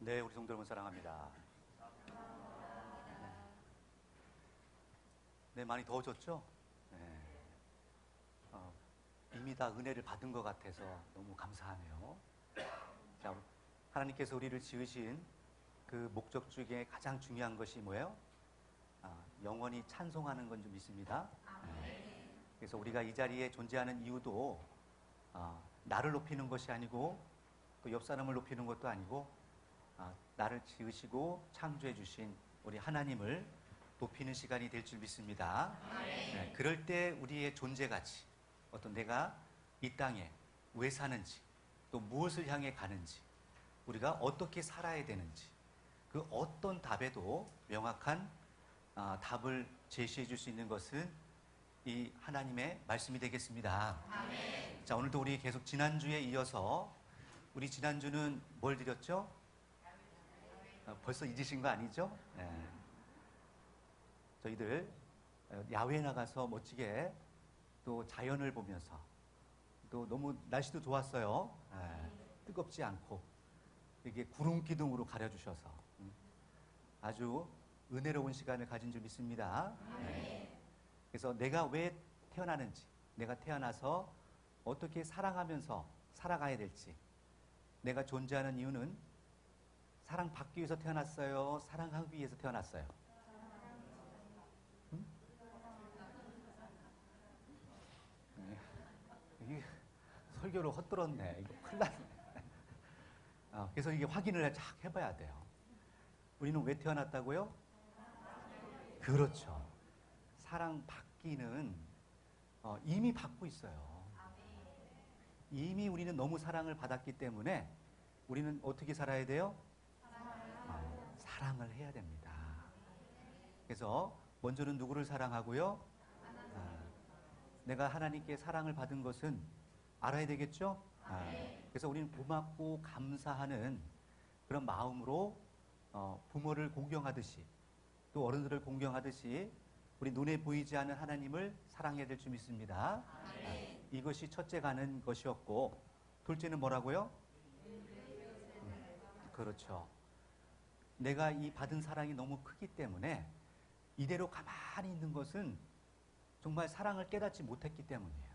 네, 우리 성도 여러분 사랑합니다. 네, 많이 더워졌죠? 네. 이미 다 은혜를 받은 것 같아서 너무 감사하네요. 자, 하나님께서 우리를 지으신 그 목적 중에 가장 중요한 것이 뭐예요? 영원히 찬송하는 건 좀 있습니다. 그래서 우리가 이 자리에 존재하는 이유도 나를 높이는 것이 아니고 또 옆 사람을 높이는 것도 아니고 나를 지으시고 창조해 주신 우리 하나님을 높이는 시간이 될 줄 믿습니다. 네, 그럴 때 우리의 존재 가치, 어떤 내가 이 땅에 왜 사는지, 또 무엇을 향해 가는지, 우리가 어떻게 살아야 되는지, 그 어떤 답에도 명확한 답을 제시해 줄 수 있는 것은 이 하나님의 말씀이 되겠습니다. 아멘. 자, 오늘도 우리 계속 지난주에 이어서 우리 지난주는 뭘 드렸죠? 벌써 잊으신 거 아니죠? 네. 저희들 야외에 나가서 멋지게 또 자연을 보면서 또 너무 날씨도 좋았어요. 네. 뜨겁지 않고 이게 구름 기둥으로 가려주셔서 아주 은혜로운 시간을 가진 줄 믿습니다. 네. 그래서 내가 왜 태어나는지, 내가 태어나서 어떻게 사랑하면서 살아가야 될지, 내가 존재하는 이유는 사랑받기 위해서 태어났어요? 사랑하기 위해서 태어났어요? 응? 네. 이게 설교를 헛들었네. 이거 큰일 났네. 그래서 이게 확인을 쫙 해봐야 돼요. 우리는 왜 태어났다고요? 그렇죠. 사랑받기는 이미 받고 있어요. 이미 우리는 너무 사랑을 받았기 때문에 우리는 어떻게 살아야 돼요? 사랑을 해야 됩니다. 그래서 먼저는 누구를 사랑하고요? 내가 하나님께 사랑을 받은 것은 알아야 되겠죠? 그래서 우리는 고맙고 감사하는 그런 마음으로 부모를 공경하듯이 또 어른들을 공경하듯이 우리 눈에 보이지 않는 하나님을 사랑해야 될 줄 믿습니다. 이것이 첫째 가는 것이었고, 둘째는 뭐라고요? 그렇죠. 내가 이 받은 사랑이 너무 크기 때문에 이대로 가만히 있는 것은 정말 사랑을 깨닫지 못했기 때문이에요.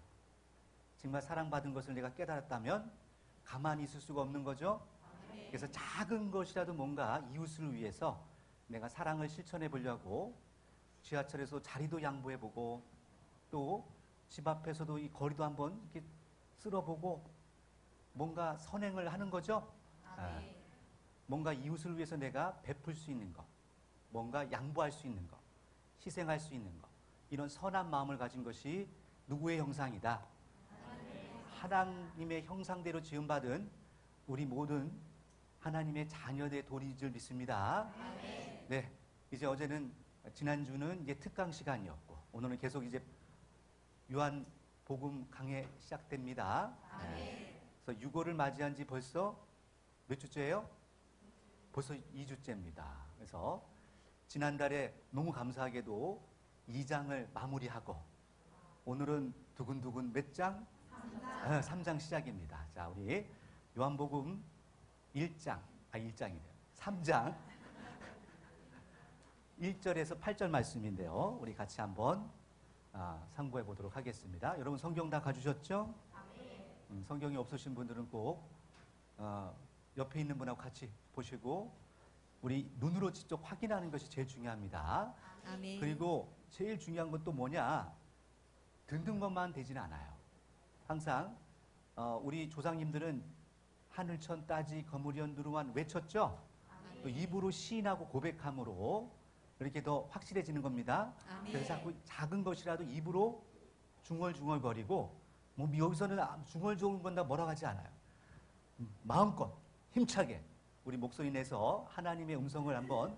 정말 사랑받은 것을 내가 깨달았다면 가만히 있을 수가 없는 거죠. 그래서 작은 것이라도 뭔가 이웃을 위해서 내가 사랑을 실천해 보려고 지하철에서 자리도 양보해 보고 또 집 앞에서도 이 거리도 한번 이렇게 쓸어보고 뭔가 선행을 하는 거죠. 뭔가 이웃을 위해서 내가 베풀 수 있는 것, 뭔가 양보할 수 있는 것, 희생할 수 있는 것, 이런 선한 마음을 가진 것이 누구의 형상이다? 하나님의 형상대로 지음받은 우리 모든 하나님의 자녀의 도리인 줄 믿습니다. 네, 이제 어제는 지난주는 이제 특강 시간이었고 오늘은 계속 이제 요한복음 강해 시작됩니다. 그래서 6월을 맞이한 지 벌써 몇 주째예요? 벌써 2주째입니다. 그래서 지난달에 너무 감사하게도 2장을 마무리하고 오늘은 두근두근 몇 장? 3장 시작입니다. 자, 우리 요한복음 1장이래요. 3장 1절에서 8절 말씀인데요. 우리 같이 한번 상고해 보도록 하겠습니다. 여러분 성경 다 가주셨죠? 성경이 없으신 분들은 꼭 옆에 있는 분하고 같이 보시고 우리 눈으로 직접 확인하는 것이 제일 중요합니다. 아멘. 그리고 제일 중요한 건 또 뭐냐? 듣는 것만 되진 않아요. 항상 우리 조상님들은 하늘천 따지 거무리언 누르만 외쳤죠? 아멘. 또 입으로 시인하고 고백함으로 이렇게 더 확실해지는 겁니다. 아멘. 그래서 자꾸 작은 것이라도 입으로 중얼중얼거리고 뭐 여기서는 중얼중얼거린다 뭐라고 하지 않아요. 마음껏 힘차게 우리 목소리 내서 하나님의 음성을 한번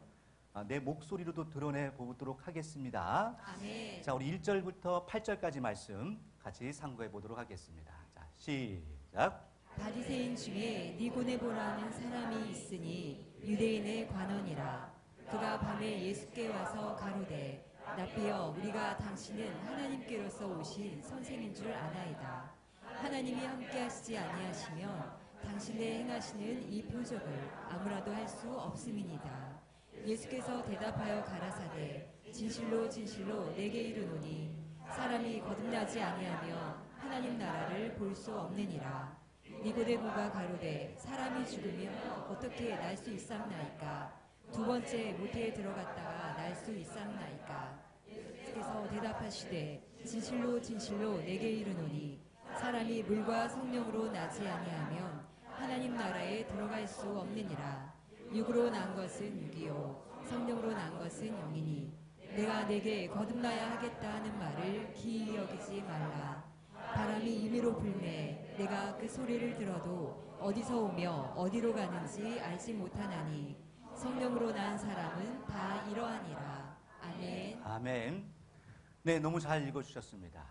내 목소리로도 드러내 보도록 하겠습니다. 아멘. 자, 우리 1절부터 8절까지 말씀 같이 상고해 보도록 하겠습니다. 자, 시작. 바리새인 중에 니고데모라는 사람이 있으니 유대인의 관원이라. 그가 밤에 예수께 와서 가로되 랍비여, 우리가 당신은 하나님께로서 오신 선생인 줄 아나이다. 하나님이 함께 하시지 아니하시면 당신의 행하시는 이 표적을 아무라도 할 수 없음이니이다. 예수께서 대답하여 가라사대 진실로 진실로 내게 이르노니 사람이 거듭나지 아니하며 하나님 나라를 볼 수 없느니라. 니고데모가 가로되 사람이 죽으면 어떻게 날 수 있삼나이까? 두 번째 모태에 들어갔다가 날 수 있삼나이까? 예수께서 대답하시되 진실로 진실로 내게 이르노니 사람이 물과 성령으로 나지 아니하면 하나님 나라에 들어갈 수 없느니라. 육으로 난 것은 육이요 성령으로 난 것은 영이니 내가 내게 거듭나야 하겠다 하는 말을 기이 여기지 말라. 바람이 임의로 불매 내가 그 소리를 들어도 어디서 오며 어디로 가는지 알지 못하나니 성령으로 난 사람은 다 이러하니라. 아멘. 아멘. 네, 너무 잘 읽어주셨습니다.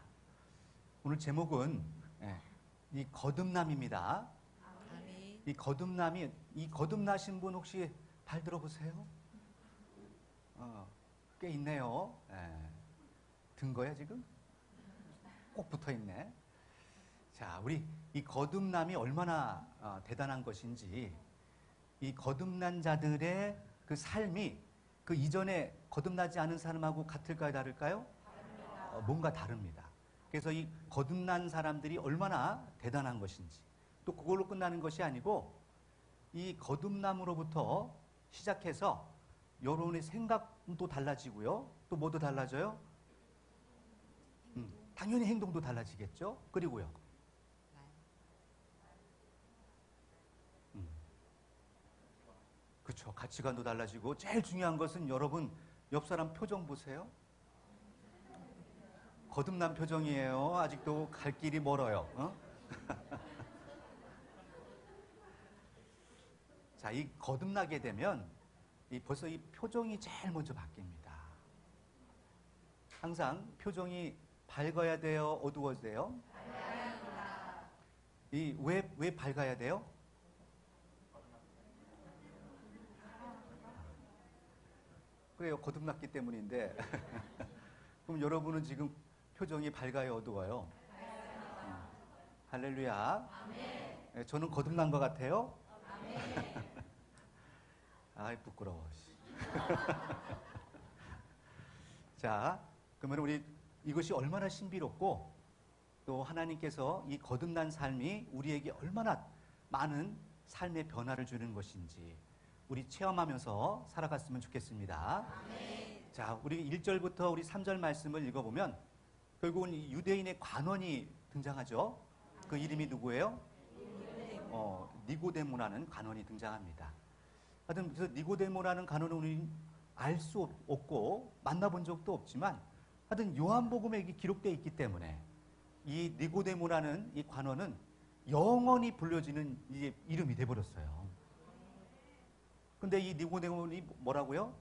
오늘 제목은 이 거듭남입니다. 아멘. 이 거듭나신 분 혹시 발 들어보세요? 꽤 있네요. 든 거야 지금? 꼭 붙어 있네. 자, 우리 이 거듭남이 얼마나 대단한 것인지, 이 거듭난 자들의 그 삶이 그 이전에 거듭나지 않은 사람하고 같을까요, 다를까요? 뭔가 다릅니다. 그래서 이 거듭난 사람들이 얼마나 대단한 것인지, 또 그걸로 끝나는 것이 아니고 이 거듭남으로부터 시작해서 여러분의 생각도 달라지고요. 또 뭐도 달라져요? 당연히 행동도 달라지겠죠. 그리고요. 그렇죠. 가치관도 달라지고 제일 중요한 것은 여러분 옆 사람 표정 보세요. 거듭난 표정이에요. 아직도 갈 길이 멀어요. 자, 이 거듭나게 되면 벌써 이 표정이 제일 먼저 바뀝니다. 항상 표정이 밝아야 돼요? 어두워야 돼요? 왜 밝아야 돼요? 그래요. 거듭났기 때문인데. 그럼 여러분은 지금 표정이 밝아요? 어두워요? 할렐루야. 네, 저는 거듭난 것 같아요. 아이, 부끄러워. 자, 그러면 우리 이것이 얼마나 신비롭고 또 하나님께서 이 거듭난 삶이 우리에게 얼마나 많은 삶의 변화를 주는 것인지 우리 체험하면서 살아갔으면 좋겠습니다. 아멘. 자, 우리 1절부터 우리 3절 말씀을 읽어보면 결국은 유대인의 관원이 등장하죠. 그 이름이 누구예요? 니고데모라는 관원이 등장합니다. 하여튼 그래서 니고데모라는 관원은 우리는 알 수 없고 만나본 적도 없지만 하여튼 요한복음에 기록되어 있기 때문에 이 니고데모라는 이 관원은 영원히 불려지는 이름이 돼버렸어요. 근데 이 니고데모니 뭐라고요?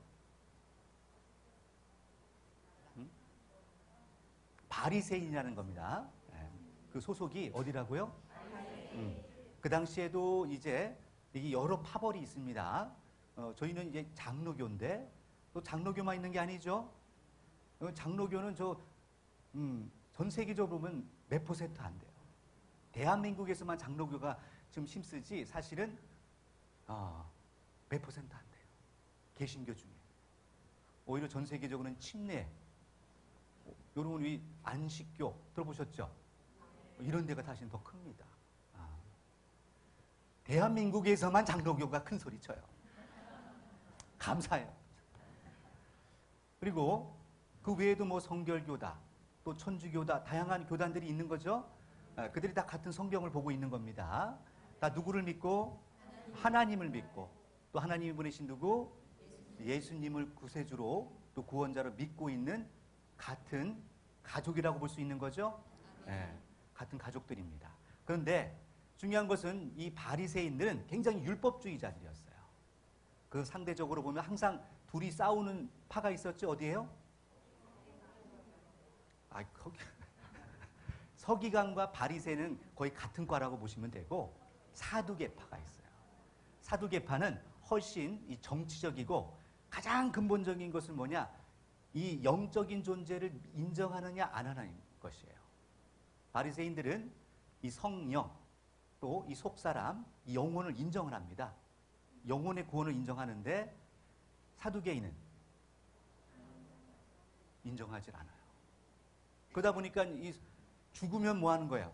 바리새인이라는 겁니다. 그 소속이 어디라고요? 그 당시에도 이제 여러 파벌이 있습니다. 저희는 이제 장로교인데 또 장로교만 있는 게 아니죠. 장로교는 전 세계적으로 보면 몇 퍼센트 안 돼요. 대한민국에서만 장로교가 좀 힘쓰지 사실은 몇 퍼센트 안 돼요. 개신교 중에. 오히려 전 세계적으로는 침례, 여러분 우리 안식교 들어보셨죠? 이런 데가 사실 더 큽니다. 대한민국에서만 장로교가 큰 소리 쳐요. 감사해요. 그리고 그 외에도 뭐 성결교다, 또 천주교다, 다양한 교단들이 있는 거죠. 그들이 다 같은 성경을 보고 있는 겁니다. 다 누구를 믿고? 하나님을 믿고, 또 하나님이 보내신 누구? 예수님을 구세주로 또 구원자로 믿고 있는 같은 가족이라고 볼 수 있는 거죠. 같은 가족들입니다. 그런데 중요한 것은 이 바리새인들은 굉장히 율법주의자들이었어요. 그 상대적으로 보면 항상 둘이 싸우는 파가 있었죠. 어디예요? 거기 서기관과 바리새는 거의 같은 과라고 보시면 되고 사두개파가 있어요. 사두개파는 훨씬 이 정치적이고 가장 근본적인 것은 뭐냐? 이 영적인 존재를 인정하느냐 안 하느냐인 것이에요. 바리새인들은 이 성령 또 이 속사람, 이 영혼을 인정을 합니다. 영혼의 구원을 인정하는데 사두개인은 인정하지 않아요. 그러다 보니까 이 죽으면 뭐 하는 거예요?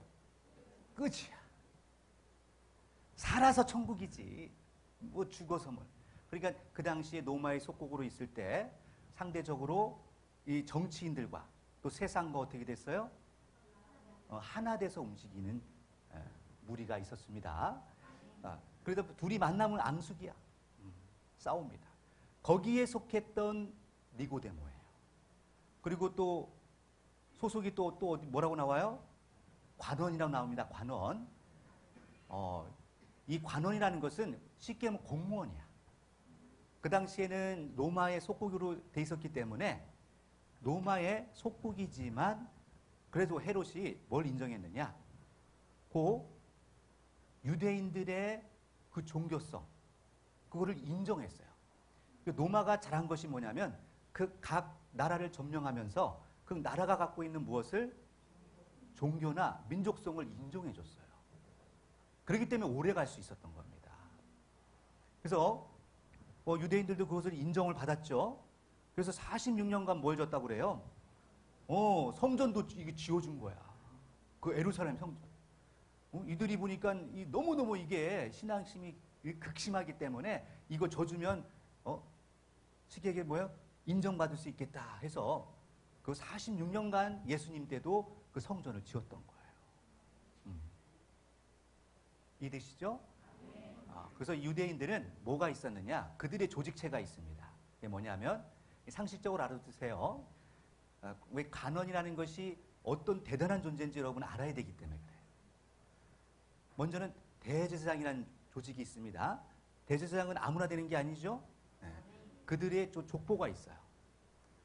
끝이야. 살아서 천국이지. 뭐 죽어서 뭘. 그러니까 그 당시에 로마의 속국으로 있을 때 상대적으로 이 정치인들과 또 세상과 어떻게 됐어요? 하나 돼서 움직이는 무리가 있었습니다. 그래서 둘이 만나면 앙숙이야. 싸웁니다. 거기에 속했던 니고데모예요. 그리고 또 소속이 또 뭐라고 나와요? 관원이라고 나옵니다. 관원. 이 관원이라는 것은 쉽게 하면 공무원이야. 그 당시에는 로마의 속국으로 돼 있었기 때문에 로마의 속국이지만 그래도 헤롯이 뭘 인정했느냐? 그 유대인들의 그 종교성, 그거를 인정했어요. 로마가 잘한 것이 뭐냐면 그 각 나라를 점령하면서 그 나라가 갖고 있는 무엇을? 종교나 민족성을 인정해 줬어요. 그렇기 때문에 오래 갈 수 있었던 겁니다. 그래서 유대인들도 그것을 인정을 받았죠. 그래서 46년간 뭘 줬다고 그래요? 성전도 이게 지어준 거야. 그 예루살렘 성전. 이들이 보니까 너무너무 이게 신앙심이 극심하기 때문에 이거 져주면 쉽게 뭐예요? 인정받을 수 있겠다 해서 그 46년간 예수님 때도 그 성전을 지었던 거예요. 이해되시죠? 그래서 유대인들은 뭐가 있었느냐? 그들의 조직체가 있습니다. 그게 뭐냐면 상식적으로 알아두세요. 왜 관원이라는 것이 어떤 대단한 존재인지 여러분 알아야 되기 때문에 그래요. 먼저는 대제사장이라는 조직이 있습니다. 대제사장은 아무나 되는 게 아니죠. 그들의 족보가 있어요.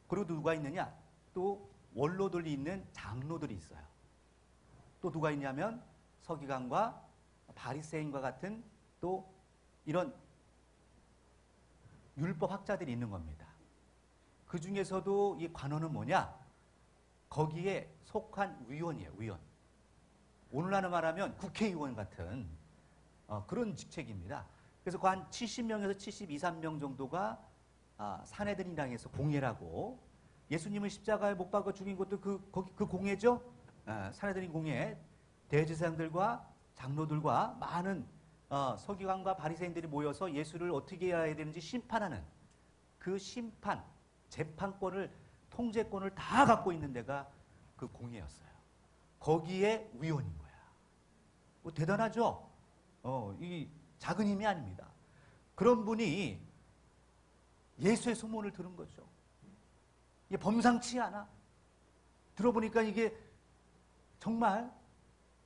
그리고 누가 있느냐? 또 원로들이 있는 장로들이 있어요. 또 누가 있냐면 서기관과 바리새인과 같은 또 이런 율법 학자들이 있는 겁니다. 그 중에서도 이 관원은 뭐냐? 거기에 속한 위원이에요. 위원. 오늘날로 말하면 국회의원 같은 그런 직책입니다. 그래서 그 한 70명에서 72, 3명 정도가 사내들인당에서 공회라고 예수님을 십자가에 못 박아 죽인 것도 그 공회죠. 사내들인 공회, 대제사장들과 장로들과 많은 서기관과 바리새인들이 모여서 예수를 어떻게 해야 되는지 심판하는 그 심판, 재판권을, 통제권을 다 갖고 있는 데가 그 공회였어요. 거기에 위원인 거야. 대단하죠? 이 작은 힘이 아닙니다. 그런 분이 예수의 소문을 들은 거죠. 이게 범상치 않아. 들어보니까 이게 정말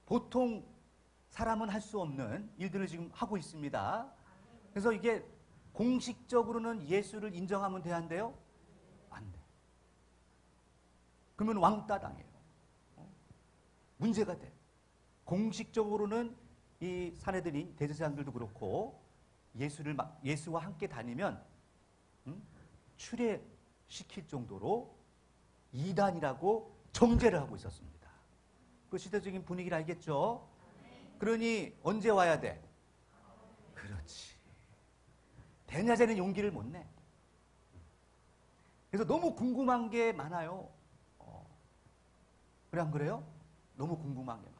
보통 사람은 할 수 없는 일들을 지금 하고 있습니다. 그래서 이게 공식적으로는 예수를 인정하면 돼한대요? 안 돼. 그러면 왕따 당해요. 문제가 돼. 공식적으로는 이 사내들인 대제사장들도 그렇고 예수와 함께 다니면 추례시킬 정도로 이단이라고 정죄를 하고 있었습니다. 그 시대적인 분위기를 알겠죠? 그러니 언제 와야 돼? 그렇지. 대낮에는 용기를 못 내. 그래서 너무 궁금한 게 많아요. 그래 안 그래요? 너무 궁금한 게 많아요.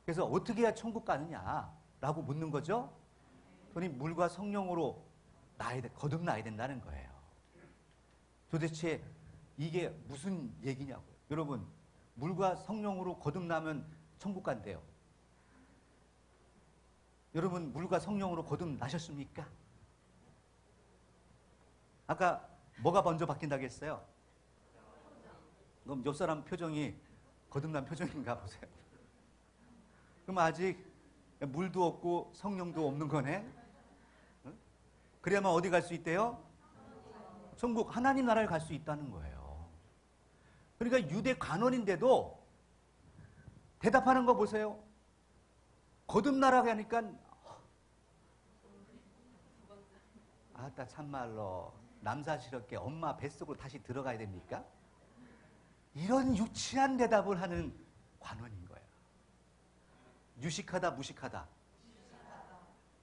그래서 어떻게 해야 천국 가느냐라고 묻는 거죠. 그러니 물과 성령으로 거듭나야 된다는 거예요. 도대체 이게 무슨 얘기냐고요. 여러분, 물과 성령으로 거듭나면 천국 간대요. 여러분, 물과 성령으로 거듭나셨습니까? 아까 뭐가 먼저 바뀐다고 했어요? 그럼 옆 사람 표정이 거듭난 표정인가 보세요. 그럼 아직 물도 없고 성령도 없는 거네? 그래야만 어디 갈 수 있대요? 천국, 하나님 나라를 갈 수 있다는 거예요. 그러니까 유대 관원인데도 대답하는 거 보세요. 거듭나라고 하니까 아따 참말로 남사스럽게 엄마 뱃속으로 다시 들어가야 됩니까? 이런 유치한 대답을 하는 관원인 거예요. 유식하다 무식하다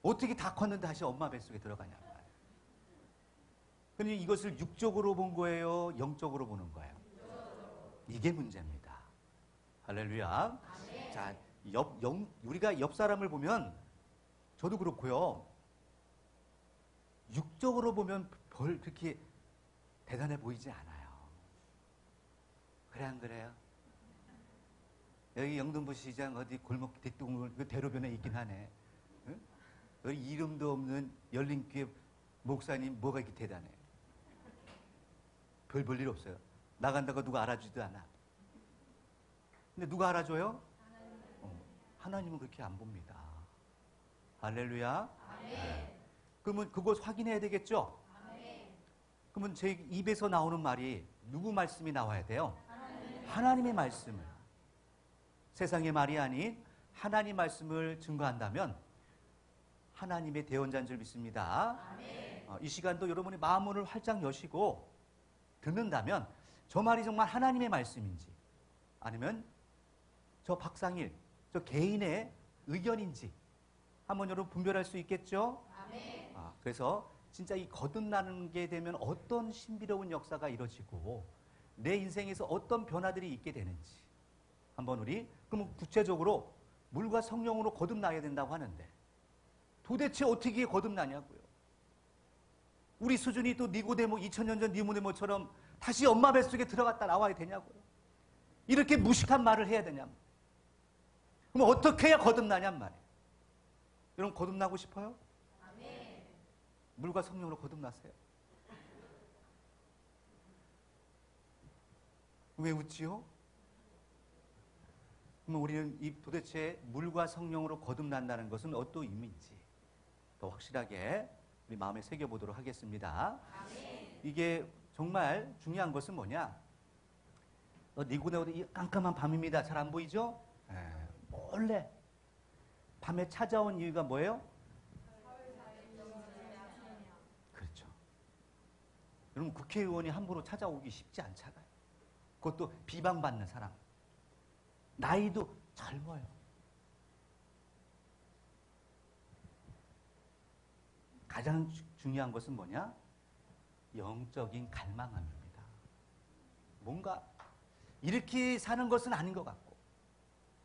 어떻게 다 컸는데 다시 엄마 뱃속에 들어가냐 말이에요. 근데 이것을 육적으로 본 거예요? 영적으로 보는 거예요? 이게 문제입니다. 할렐루야. 자, 우리가 옆 사람을 보면 저도 그렇고요. 육적으로 보면 별 그렇게 대단해 보이지 않아요. 그래 안 그래요? 여기 영등포 시장 어디 골목 뒷동물 그 대로변에 있긴 하네. 응? 여기 이름도 없는 열린교회 목사님 뭐가 이렇게 대단해? 별 볼 일 없어요. 나간다고 누가 알아주지도 않아. 근데 누가 알아줘요? 하나님은 그렇게 안 봅니다. 할렐루야. 네. 그러면 그것 확인해야 되겠죠? 그러면 제 입에서 나오는 말이 누구 말씀이 나와야 돼요? 하나님의 말씀을. 세상의 말이 아닌 하나님 말씀을 증거한다면 하나님의 대언자인 줄 믿습니다. 이 시간도 여러분이 마음문을 활짝 여시고 듣는다면 저 말이 정말 하나님의 말씀인지 아니면 저 박상일, 저 개인의 의견인지 한번 여러분 분별할 수 있겠죠? 그래서 진짜 이 거듭나는 게 되면 어떤 신비로운 역사가 이루어지고 내 인생에서 어떤 변화들이 있게 되는지 한번 우리 그럼 구체적으로 물과 성령으로 거듭나야 된다고 하는데 도대체 어떻게 거듭나냐고요. 우리 수준이 또 니고데모 2000년 전 니고데모처럼 다시 엄마 뱃속에 들어갔다 나와야 되냐고요. 이렇게 무식한 말을 해야 되냐. 그럼 어떻게 해야 거듭나냔 말이에요. 여러분 거듭나고 싶어요? 물과 성령으로 거듭나세요. 왜 웃지요? 그럼 우리는 이 도대체 물과 성령으로 거듭난다는 것은 어떤 의미인지 더 확실하게 우리 마음에 새겨보도록 하겠습니다. 이게 정말 중요한 것은 뭐냐? 니고데모도 이 깜깜한 밤입니다. 잘 안 보이죠? 몰래 밤에 찾아온 이유가 뭐예요? 그렇죠. 여러분 국회의원이 함부로 찾아오기 쉽지 않잖아요. 그것도 비방받는 사람. 나이도 젊어요. 가장 중요한 것은 뭐냐? 영적인 갈망함입니다. 뭔가 이렇게 사는 것은 아닌 것 같고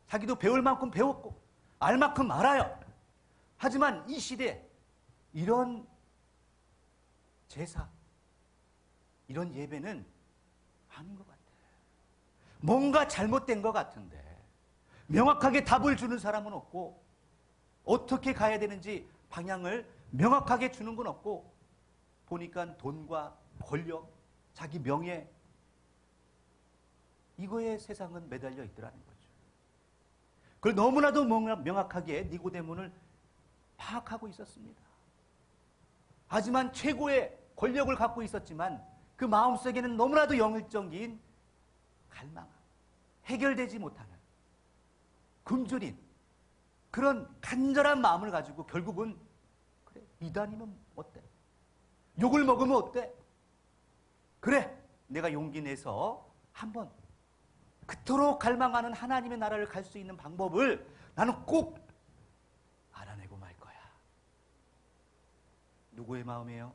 자기도 배울 만큼 배웠고 알 만큼 알아요. 하지만 이 시대에 이런 제사, 이런 예배는 아닌 것 같아요. 뭔가 잘못된 것 같은데 명확하게 답을 주는 사람은 없고 어떻게 가야 되는지 방향을 명확하게 주는 건 없고 보니까 돈과 권력, 자기 명예 이거에 세상은 매달려 있더라는 거죠. 그걸 너무나도 명확하게 니고데모는 파악하고 있었습니다. 하지만 최고의 권력을 갖고 있었지만 그 마음속에는 너무나도 영적인 갈망, 해결되지 못하는 굶주린 그런 간절한 마음을 가지고 결국은 그래 이단이면 어때? 욕을 먹으면 어때? 그래 내가 용기 내서 한번 그토록 갈망하는 하나님의 나라를 갈 수 있는 방법을 나는 꼭 알아내고 말 거야. 누구의 마음이에요?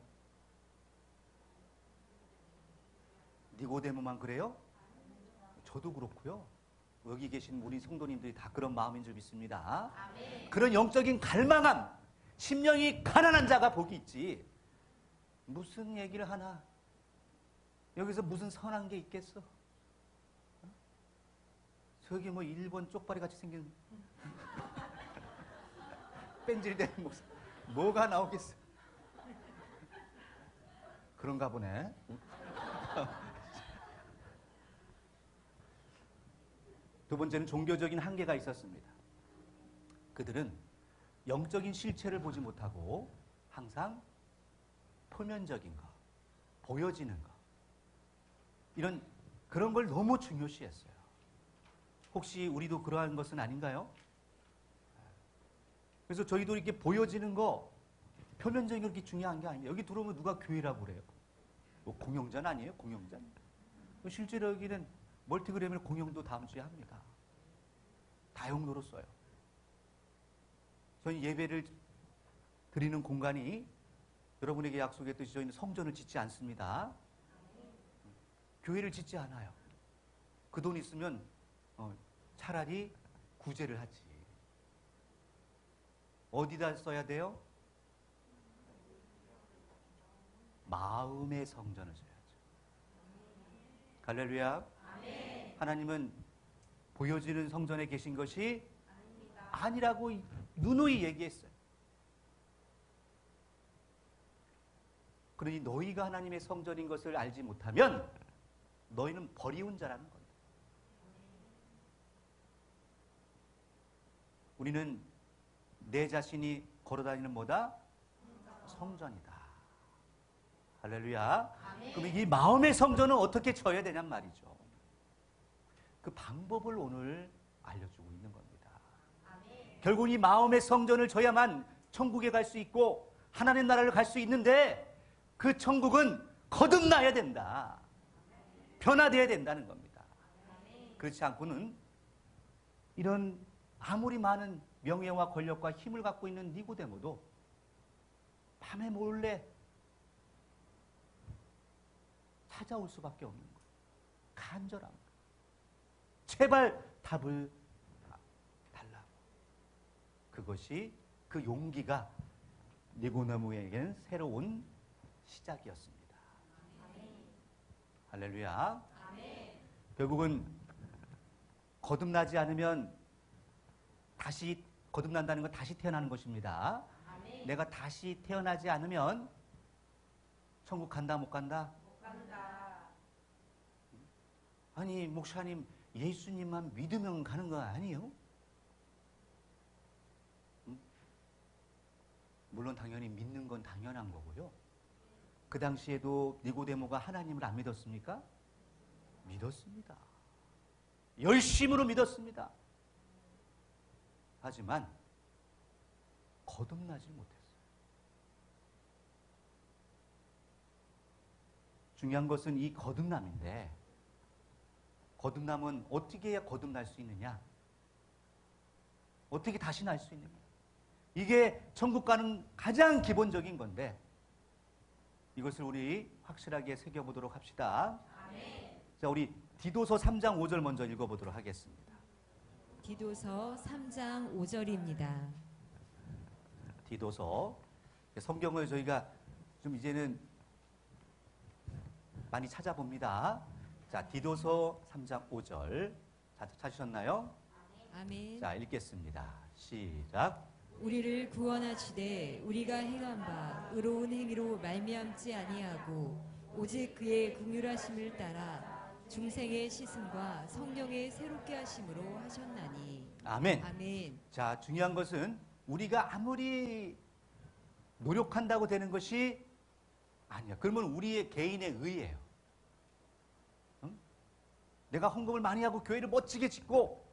니고데모만 그래요? 저도 그렇고요. 여기 계신 우리 성도님들이 다 그런 마음인 줄 믿습니다. 아멘. 그런 영적인 갈망함, 심령이 가난한 자가 복이 있지. 무슨 얘기를 하나? 여기서 무슨 선한 게 있겠어? 저기 뭐 일본 쪽발이 같이 생긴 뺀질대는 모습 뭐가 나오겠어? 그런가 보네. 두 번째는 종교적인 한계가 있었습니다. 그들은 영적인 실체를 보지 못하고 항상 표면적인 거, 보여지는 거 그런 걸 너무 중요시했어요. 혹시 우리도 그러한 것은 아닌가요? 그래서 저희도 이렇게 보여지는 거 표면적인 게 그렇게 중요한 게 아닙니다. 여기 들어오면 누가 교회라고 그래요? 뭐 공영전 아니에요? 공영전? 실제로 여기는 멀티그램을 공영도 다음 주에 합니다. 다용도로 써요. 저는 예배를 드리는 공간이 여러분에게 약속했듯이 저희는 성전을 짓지 않습니다. 교회를 짓지 않아요. 그 돈 있으면 차라리 구제를 하지. 어디다 써야 돼요? 마음의 성전을 써야죠. 할렐루야. 하나님은 보여지는 성전에 계신 것이 아니라고 누누이 얘기했어요. 그러니 너희가 하나님의 성전인 것을 알지 못하면 너희는 버리운 자라는 겁니다. 우리는 내 자신이 걸어다니는 뭐다? 성전이다. 할렐루야. 그럼 이 마음의 성전은 어떻게 쳐야 되냔 말이죠. 그 방법을 오늘 알려주고 있는 겁니다. 결국 이 마음의 성전을 쳐야만 천국에 갈 수 있고 하나님 나라를 갈 수 있는데 그 천국은 거듭나야 된다. 변화되어야 된다는 겁니다. 그렇지 않고는 이런 아무리 많은 명예와 권력과 힘을 갖고 있는 니고데모도 밤에 몰래 찾아올 수밖에 없는 거예요. 간절한 거예요. 제발 답을 달라고. 그것이 그 용기가 니고데모에게는 새로운 시작이었습니다. 할렐루야. 결국은 거듭나지 않으면 다시 거듭난다는 건 다시 태어나는 것입니다. 내가 다시 태어나지 않으면 천국 간다 못 간다? 못 간다. 아니 목사님 예수님만 믿으면 가는 거 아니에요? 물론 당연히 믿는 건 당연한 거고요. 그 당시에도 니고데모가 하나님을 안 믿었습니까? 믿었습니다. 열심으로 믿었습니다. 하지만 거듭나지 못했어요. 중요한 것은 이 거듭남인데 거듭남은 어떻게 해야 거듭날 수 있느냐? 어떻게 다시 날 수 있느냐? 이게 천국 가는 가장 기본적인 건데 이것을 우리 확실하게 새겨보도록 합시다. 자, 우리 디도서 3장 5절 먼저 읽어보도록 하겠습니다. 디도서 3장 5절입니다. 디도서 성경을 저희가 좀 이제는 많이 찾아봅니다. 자, 디도서 3장 5절 찾으셨나요? 아멘. 자, 읽겠습니다. 시작. 우리를 구원하시되 우리가 행한 바 의로운 행위로 말미암지 아니하고 오직 그의 긍휼하심을 따라 중생의 씻음과 성령의 새롭게 하심으로 하셨나니. 아멘. 아멘. 자, 중요한 것은 우리가 아무리 노력한다고 되는 것이 아니야. 그러면 우리의 개인의 의예요. 응? 내가 헌금을 많이 하고 교회를 멋지게 짓고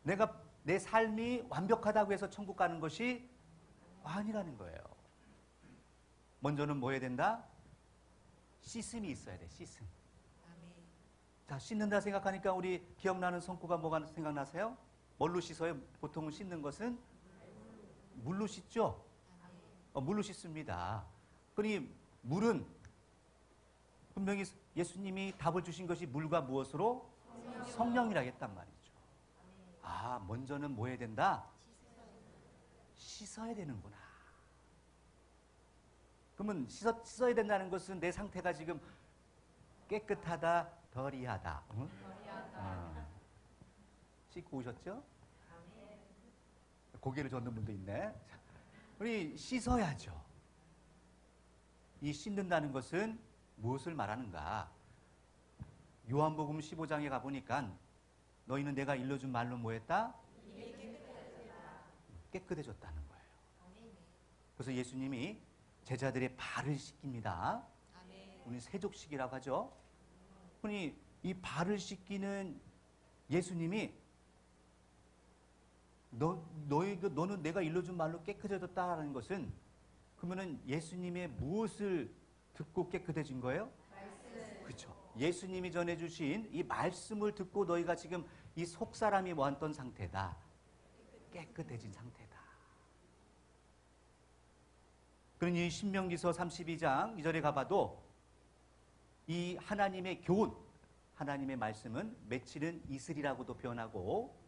내가 내 삶이 완벽하다고 해서 천국 가는 것이 아니라는 거예요. 먼저는 뭐 해야 된다? 씻음이 있어야 돼. 씻음. 아멘. 자, 씻는다 생각하니까 우리 기억나는 성구가 뭐가 생각나세요? 뭘로 씻어요? 보통은 씻는 것은 물로 씻죠? 물로 씻습니다. 그러니 물은 분명히 예수님이 답을 주신 것이 물과 무엇으로? 성령이라 했단 말이죠. 아, 먼저는 뭐 해야 된다? 씻어야 되는구나. 그러면 씻어야 된다는 것은 내 상태가 지금 깨끗하다, 더리하다. 응? 씻고 오셨죠? 고개를 젓는 분도 있네. 우리 씻어야죠. 이 씻는다는 것은 무엇을 말하는가? 요한복음 15장에 가보니까 너희는 내가 일러준 말로 뭐했다? 깨끗해졌다는 거예요. 그래서 예수님이 제자들의 발을 씻깁니다. 우리 세족식이라고 하죠. 그러니 이 발을 씻기는 예수님이 너는 내가 일러준 말로 깨끗해졌다는 것은 그러면은 예수님의 무엇을 듣고 깨끗해진 거예요? 그렇죠. 예수님이 전해주신 이 말씀을 듣고 너희가 지금 이 속사람이 왔던 상태다. 깨끗해진 상태다. 그러니 신명기서 32장 2절에 가봐도 이 하나님의 교훈, 하나님의 말씀은 맺히는 이슬이라고도 표현하고,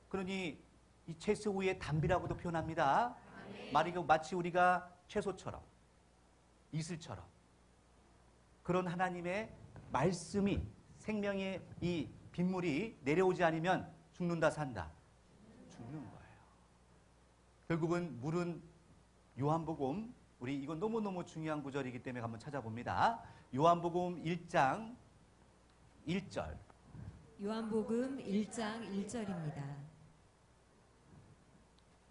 그러니 이 채소 위에 담비라고도 표현합니다. 마치 우리가 채소처럼, 이슬처럼 그런 하나님의 말씀이, 생명의 이 빗물이 내려오지 않으면 죽는다 산다. 죽는 거예요. 결국은 물은 요한복음, 우리 이건 너무너무 중요한 구절이기 때문에 한번 찾아봅니다. 요한복음 1장 1절. 요한복음 1장 1절입니다.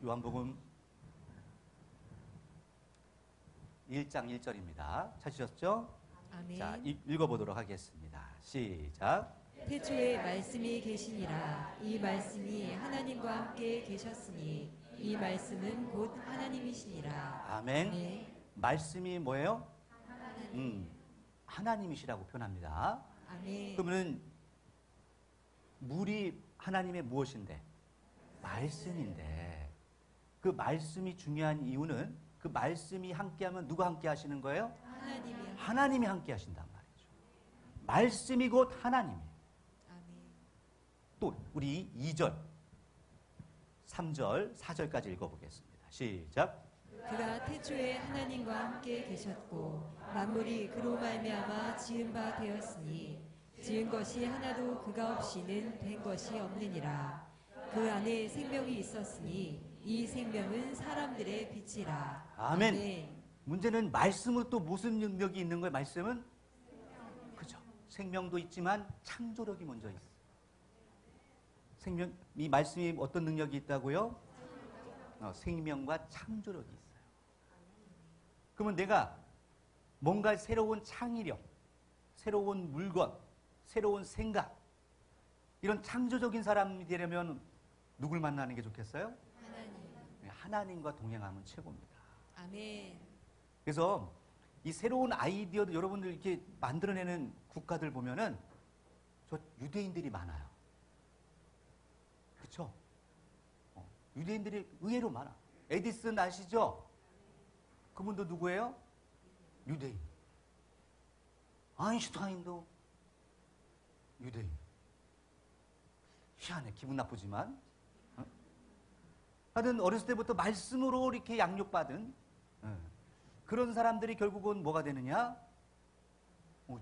요한복음 1장 1절입니다. 찾으셨죠? 아멘. 자, 읽어보도록 하겠습니다. 시작. 태초에 말씀이 계시니라. 이 말씀이 하나님과 함께 계셨으니 이 말씀은 곧 하나님이시니라. 아멘. 네. 말씀이 뭐예요? 하나님이시라고 표현합니다. 아멘. 그러면 물이 하나님의 무엇인데? 말씀인데, 그 말씀이 중요한 이유는 그 말씀이 함께하면 누가 함께 하시는 거예요? 하나님이 함께 하신단 말이죠. 말씀이 곧 하나님이에요. 아멘. 또 우리 2절, 3절, 4절까지 읽어보겠습니다. 시작. 그가 태초에 하나님과 함께 계셨고 만물이 그로 말미암아 지은 바 되었으니 지은 것이 하나도 그가 없이는 된 것이 없느니라. 그 안에 생명이 있었으니 이 생명은 사람들의 빛이라. 아멘. 아멘. 문제는 말씀으로 또 무슨 능력이 있는 거예요? 말씀은? 그죠. 생명도 있지만 창조력이 먼저 있어요. 이 말씀이 어떤 능력이 있다고요? 생명과 창조력이 있어요. 그러면 내가 뭔가 새로운 창의력, 새로운 물건, 새로운 생각, 이런 창조적인 사람이 되려면 누굴 만나는 게 좋겠어요? 하나님과 동행하면 최고입니다. 아멘. 그래서 이 새로운 아이디어도 여러분들 이렇게 만들어내는 국가들 보면은 저 유대인들이 많아요. 그렇죠? 유대인들이 의외로 많아. 에디슨 아시죠? 그분도 누구예요? 유대인. 아인슈타인도 유대인. 희한해. 기분 나쁘지만. 하여튼 어렸을 때부터 말씀으로 이렇게 양육받은 그런 사람들이 결국은 뭐가 되느냐?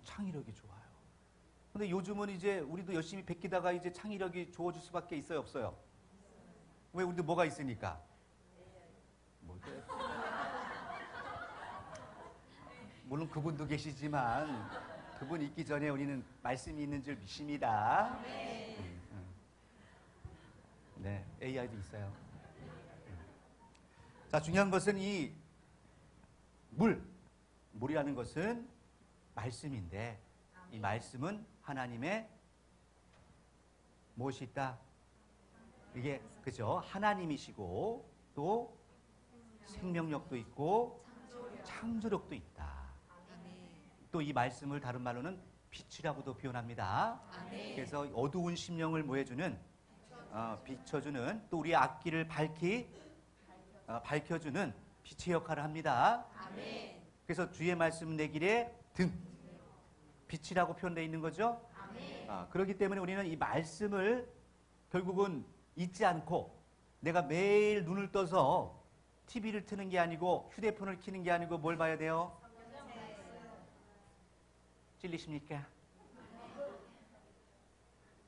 창의력이 좋아요. 근데 요즘은 이제 우리도 열심히 베끼다가 이제 창의력이 좋아질 수밖에 있어요, 없어요? 왜? 우리도 뭐가 있으니까? 물론 그분도 계시지만 그분 있기 전에 우리는 말씀이 있는 줄 믿습니다. 네, AI도 있어요. 자, 중요한 것은 이 물이라는 것은 말씀인데, 이 말씀은 하나님의 무엇이 있다? 이게, 그죠? 하나님이시고, 또 생명력도 있고, 창조력도 있다. 또 이 말씀을 다른 말로는 빛이라고도 표현합니다. 그래서 어두운 심령을 뭐 해주는, 비춰주는, 또 우리의 앞길을 밝혀주는 빛의 역할을 합니다. 아멘. 그래서 주의 말씀 내 길의 등, 빛이라고 표현되어 있는 거죠. 그렇기 때문에 우리는 이 말씀을 결국은 잊지 않고, 내가 매일 눈을 떠서 TV를 트는 게 아니고 휴대폰을 켜는 게 아니고 뭘 봐야 돼요? 찔리십니까?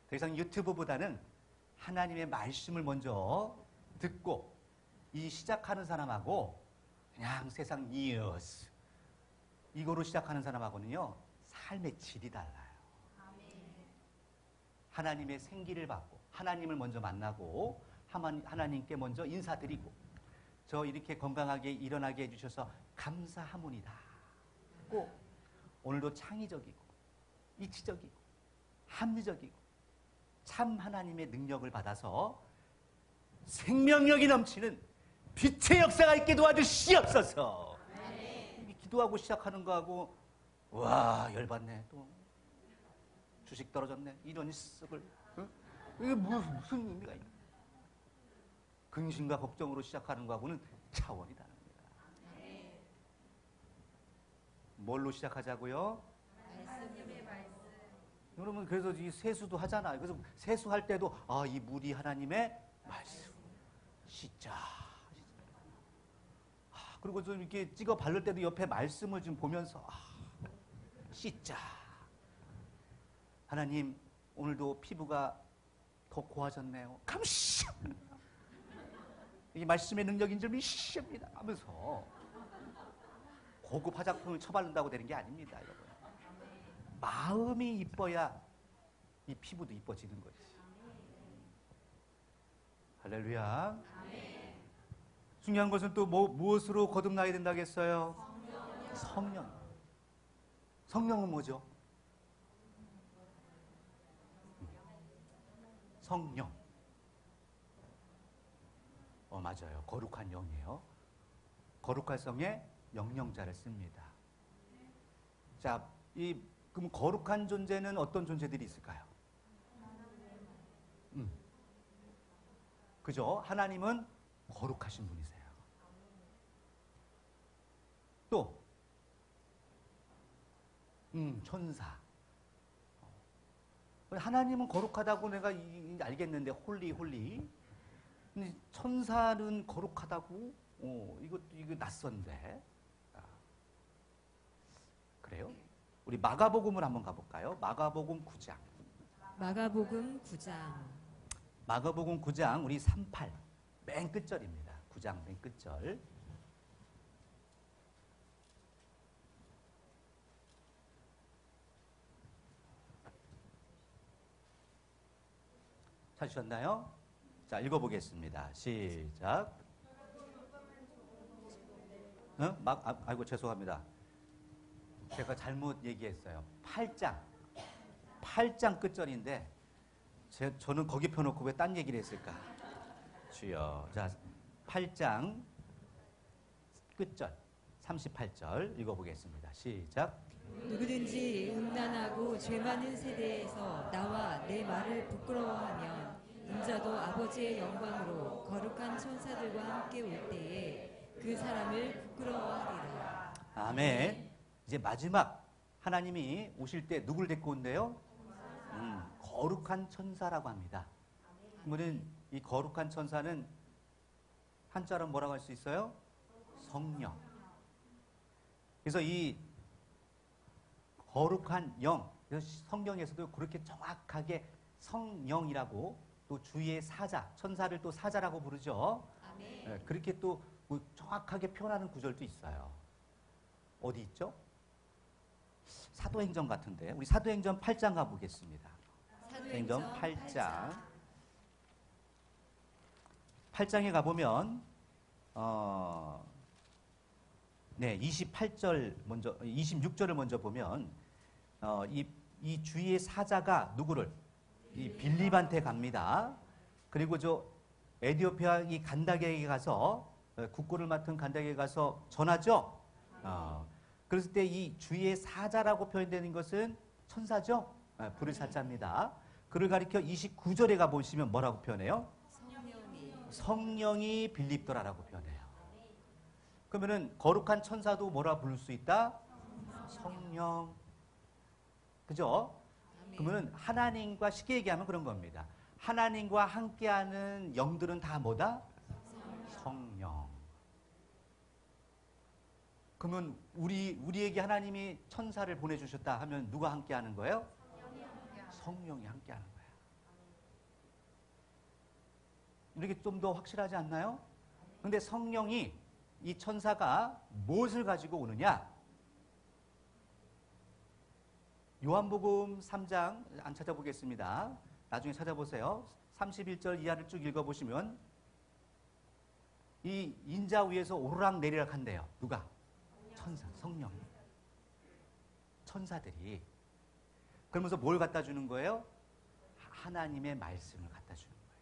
더 이상 유튜브보다는 하나님의 말씀을 먼저 듣고, 이 시작하는 사람하고 그냥 세상 뉴스 이거로 시작하는 사람하고는요, 삶의 질이 달라요. 하나님의 생기를 받고 하나님을 먼저 만나고 하나님께 먼저 인사드리고, 저 이렇게 건강하게 일어나게 해주셔서 감사하문이다. 꼭 오늘도 창의적이고 이치적이고 합리적이고 참 하나님의 능력을 받아서 생명력이 넘치는 빛의 역사가 있게 도와주시옵소서. 기도하고 시작하는 거하고, 와, 열받네, 또 주식 떨어졌네, 이런 썩을, 이게 무슨 의미가 있나? 근심과 걱정으로 시작하는 거하고는 차원이 다릅니다. 뭘로 시작하자고요? 말씀의 말씀. 여러분 그래서 이 세수도 하잖아요. 그래서 세수할 때도 이 물이 하나님의 말씀. 씻자. 그리고 좀 이렇게 찍어 바를 때도 옆에 말씀을 좀 보면서 씻자. 하나님 오늘도 피부가 더 고와졌네요. 감시. 이 말씀의 능력인 줄 믿습니다. 하면서 고급 화장품을 쳐바른다고 되는 게 아닙니다, 여러분. 마음이 이뻐야 이 피부도 이뻐지는 거지. 할렐루야. 중요한 것은 또 무엇으로 거듭나야 된다겠어요? 성령. 성령은 뭐죠? 성령. 맞아요. 거룩한 영이에요. 거룩한 성에 영령자를 씁니다. 자, 그럼 거룩한 존재는 어떤 존재들이 있을까요? 그죠? 하나님은 거룩하신 분이세요. 또, 천사. 하나님은 거룩하다고 내가 알겠는데, 홀리. 근데 천사는 거룩하다고? 이거 낯선데. 그래요? 우리 마가복음을 한번 가볼까요? 마가복음 9장. 마가복음 9장. 마가복음 9장 우리 38 맨 끝절입니다. 9장 맨 끝절. 찾으셨나요? 자, 읽어보겠습니다. 시작. 아이고 죄송합니다. 제가 잘못 얘기했어요. 8장 끝절인데 저는 거기 펴놓고 왜 딴 얘기를 했을까? 주여. 자, 8장 끝절 38절 읽어보겠습니다. 시작. 누구든지 음란하고 죄 많은 세대에서 나와 내 말을 부끄러워하면 인자도 아버지의 영광으로 거룩한 천사들과 함께 올 때에 그 사람을 부끄러워하리라. 아멘. 이제 마지막 하나님이 오실 때 누굴 데리고 온대요? 거룩한 천사라고 합니다. 그러면 이 거룩한 천사는 한자로 뭐라고 할 수 있어요? 성령. 그래서 이 거룩한 영, 성경에서도 그렇게 정확하게 성령이라고 또 주의 사자, 천사를 또 사자라고 부르죠. 네, 그렇게 또 정확하게 표현하는 구절도 있어요. 어디 있죠? 사도행전 같은데 우리 사도행전 8장 가보겠습니다. 사도행전 8장 8장에 가보면 28절 먼저 26절을 먼저 보면 이 주의 사자가 누구를 이 빌립한테 갑니다. 그리고 저 에디오피아 이 간다게에 가서 국고를 맡은 간다게에 가서 전하죠. 그랬을 때 이 주의 사자라고 표현되는 것은 천사죠. 불의 사자입니다. 그를 가리켜 29절에 가보시면 뭐라고 표현해요? 성령이 빌립더라라고 표현해요. 그러면은 거룩한 천사도 뭐라 부를 수 있다? 성령. 그죠? 그러면은 하나님과 쉽게 얘기하면 그런 겁니다. 하나님과 함께하는 영들은 다 뭐다? 성령. 그러면 우리에게 하나님이 천사를 보내주셨다 하면 누가 함께하는 거예요? 성령이 함께하는 거예요. 이렇게 좀 더 확실하지 않나요? 그런데 성령이 이 천사가 무엇을 가지고 오느냐? 요한복음 3장 안 찾아보겠습니다. 나중에 찾아보세요. 31절 이하를 쭉 읽어보시면 이 인자 위에서 오르락 내리락 한대요. 누가? 천사, 성령이. 천사들이. 그러면서 뭘 갖다 주는 거예요? 하나님의 말씀을 갖다 주는 거예요.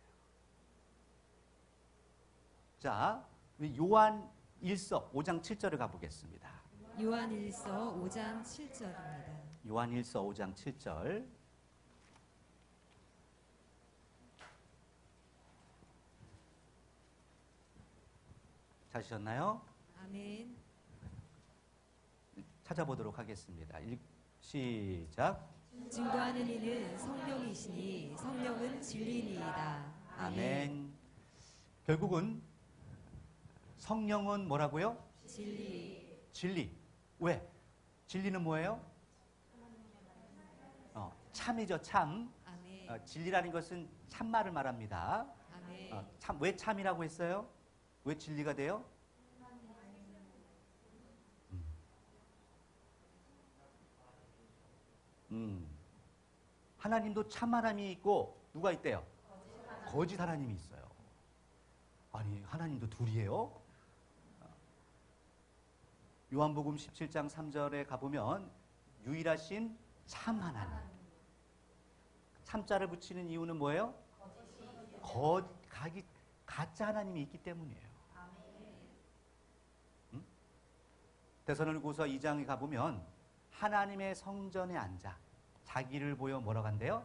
자, 요한 1서 5장 7절을 가보겠습니다. 요한 1서 5장 7절입니다. 요한 1서 5장 7절. 찾으셨나요? 아멘. 찾아보도록 하겠습니다. 시작. 증거하는 이는 성령이시니 성령은 진리니이다. 아멘. 결국은 성령은 뭐라고요? 진리. 진리. 왜? 진리는 뭐예요? 참이죠, 참. 아멘. 진리라는 것은 참말을 말합니다. 아멘. 왜 참이라고 했어요? 왜 진리가 돼요? 하나님도 참 하나님이 있고 누가 있대요? 거짓 하나님이 있어요. 아니, 하나님도 둘이에요? 요한복음 17장 3절에 가보면 유일하신 참 하나님. 참자를 붙이는 이유는 뭐예요? 가짜 하나님이 있기 때문이에요. 데살로니가서 2장에 가보면 하나님의 성전에 앉아 자기를 보여 뭐라고 한대요?